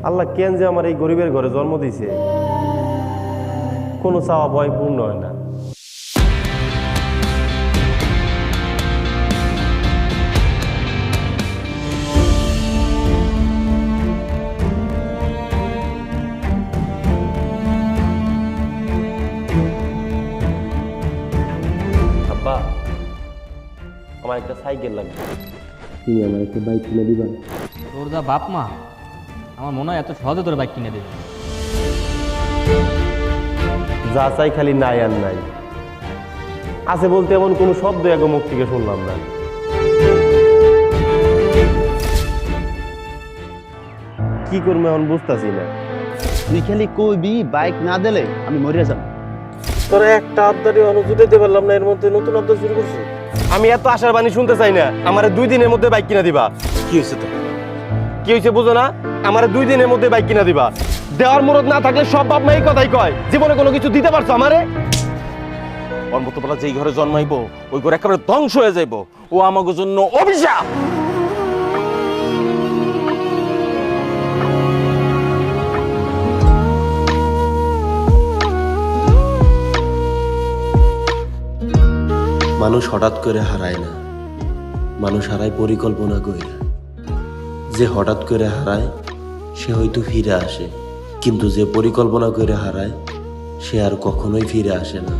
আল্লাহ কেন যে আমার এই গরিবের ঘরে জন্ম দিছে, কোনো চাওয়া ভয় পূর্ণ হয় না। আব্বা, আমার একটা সাইকেল লাগবে। তুমি আমার একটা বাইক কিনে দিবা? তোর যা বাপ মা, আমার মনে হয় এত সহজে তোর বাইক কিনে দেবে। যা চাই খালি নাই আর নাই, আছে বলতে এমন কোনো শব্দ এক মুখ থেকে শুনলাম না। কি করবো এখন বুঝতেছি না। তুই খালি কইবি বাইক না দিলে আমি মরিয়া যাব। তোরা একটা আবদারি অনুযায়ী দিতে পারলাম না, এর মধ্যে নতুন আবদার শুরু করছি। আমি এত আশার বাণী শুনতে চাই না। আমার 2 দিনের মধ্যে বাইক কিনা দিবা। কি হয়েছে তো? কি হয়েছে বুঝো না? আমার 2 দিনের মধ্যে বাইক কিনা দিবা। দেওয়ার মুরত না থাকলে সব বাপ মা এই কথাই কয়, জীবনে কোনো কিছু দিতে পারছো আমারে? ওর মতো বলা যেই ঘরে জন্মাইবো ওই ঘরে একেবারে ধ্বংস হয়ে যাইবো। ও আমাকে জন্য অভিশাপ। মানুষ হঠাৎ করে হারায় না, মানুষ হারায় পরিকল্পনা করে। যে হঠাৎ করে হারায় সে হয়তো ফিরে আসে, কিন্তু যে পরিকল্পনা করে হারায় সে আর কখনোই ফিরে আসে না।